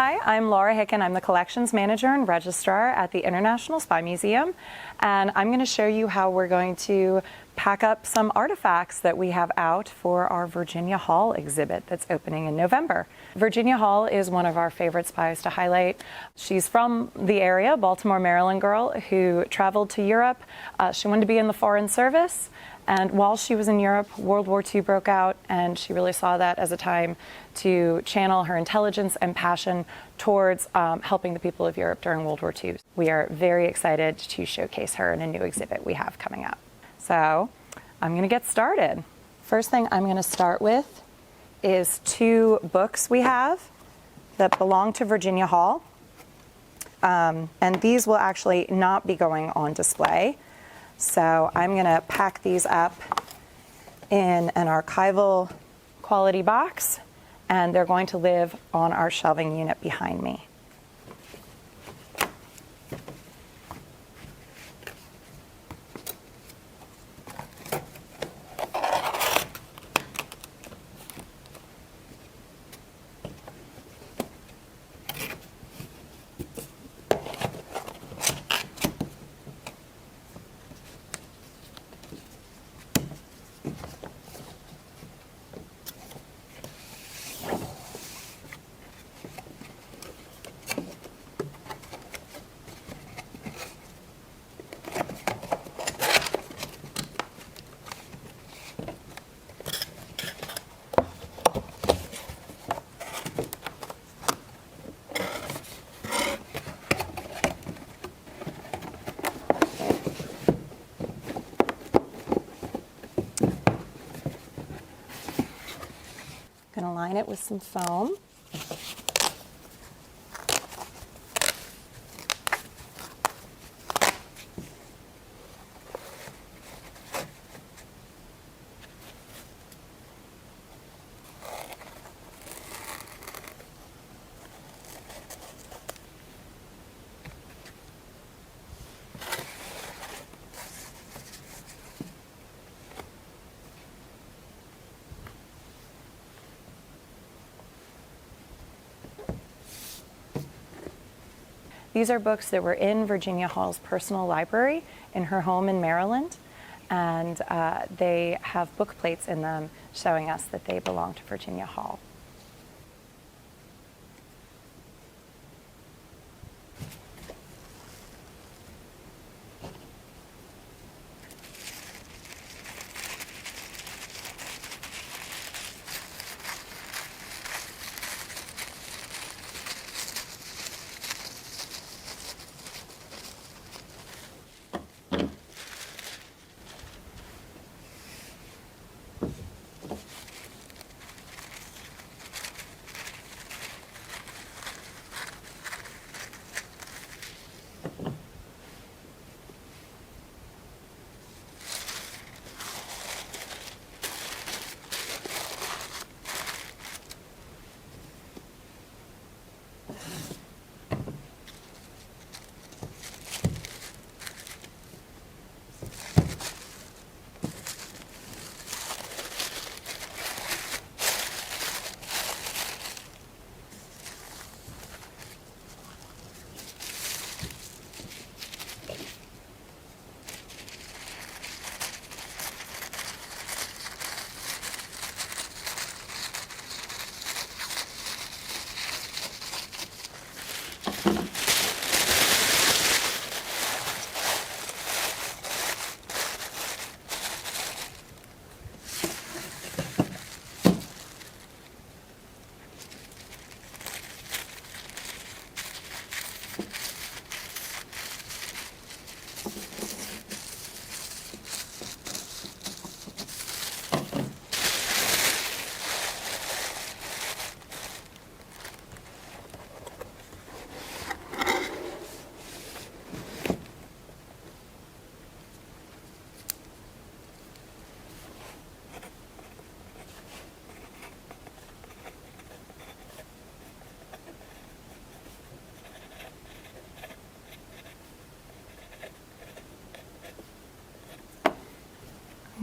Hi, I'm Laura Hicken. I'm the Collections Manager and Registrar at the International Spy Museum, and I'm going to show you how we're going to pack up some artifacts that we have out for our Virginia Hall exhibit that's opening in November. Virginia Hall is one of our favorite spies to highlight. She's from the area, Baltimore, Maryland girl who traveled to Europe. She wanted to be in the Foreign Service. And while she was in Europe, World War II broke out, and she really saw that as a time to channel her intelligence and passion towards helping the people of Europe during World War II. We are very excited to showcase her in a new exhibit we have coming up. So I'm going to get started. First thing I'm going to start with is two books we have that belong to Virginia Hall. And these will actually not be going on display. So I'm going to pack these up in an archival quality box, and they're going to live on our shelving unit behind me. Going to line it with some foam. These are books that were in Virginia Hall's personal library in her home in Maryland, and they have book plates in them showing us that they belong to Virginia Hall.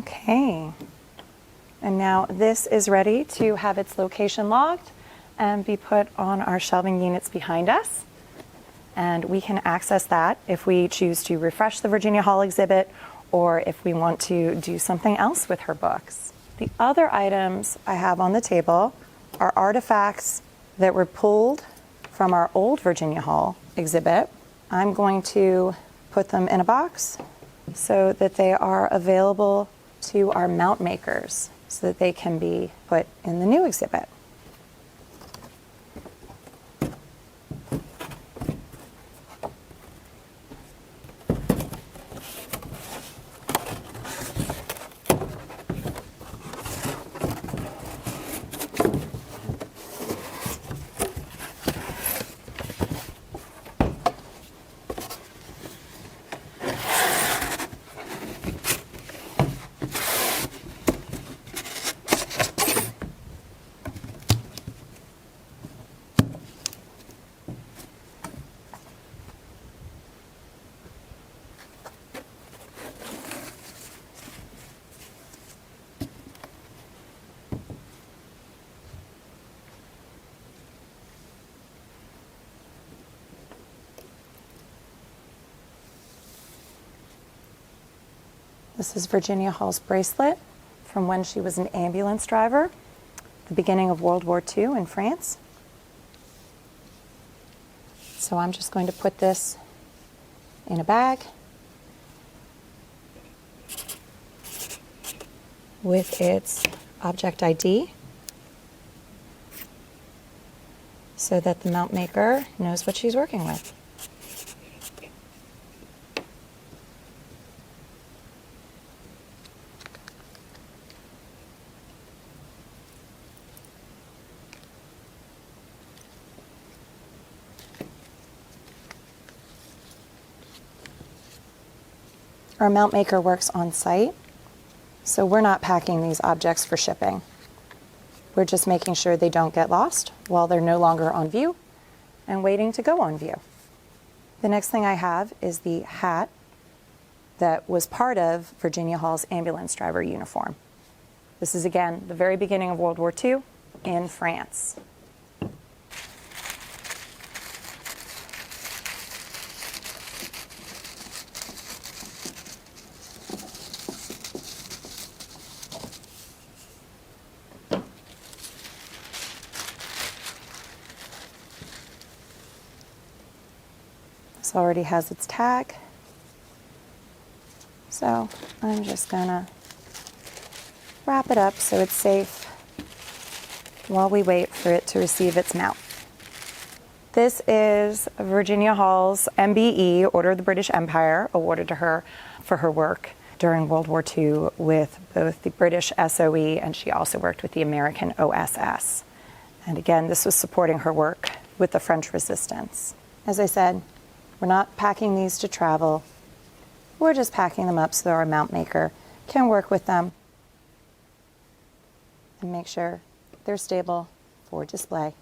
Okay, and now this is ready to have its location logged and be put on our shelving units behind us. And we can access that if we choose to refresh the Virginia Hall exhibit or if we want to do something else with her books. The other items I have on the table are artifacts that were pulled from our old Virginia Hall exhibit. I'm going to put them in a box so that they are available to our mount makers so that they can be put in the new exhibit. This is Virginia Hall's bracelet from when she was an ambulance driver, the beginning of World War II in France. So I'm just going to put this in a bag with its object ID so that the mount maker knows what she's working with. Our mount maker works on site, so we're not packing these objects for shipping. We're just making sure they don't get lost while they're no longer on view and waiting to go on view. The next thing I have is the hat that was part of Virginia Hall's ambulance driver uniform. This is, again, the very beginning of World War II in France. This already has its tag, so I'm just gonna wrap it up so it's safe while we wait for it to receive its mount. This is Virginia Hall's MBE, Order of the British Empire, awarded to her for her work during World War II with both the British SOE and she also worked with the American OSS. And again, this was supporting her work with the French resistance. As I said, we're not packing these to travel. We're just packing them up so our mount maker can work with them and make sure they're stable for display.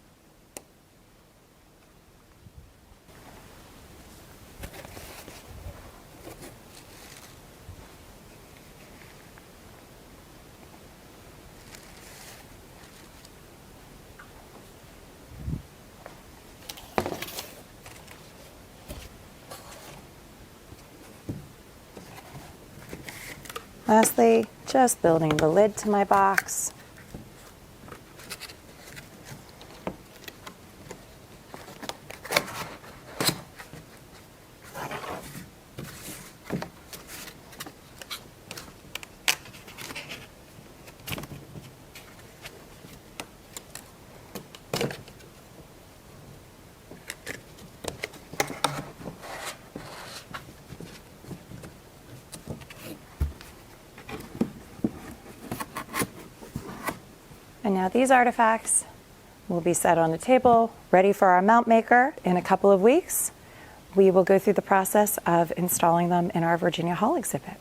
Lastly, just building the lid to my box. And now these artifacts will be set on the table, ready for our mount maker in a couple of weeks. We will go through the process of installing them in our Virginia Hall exhibit.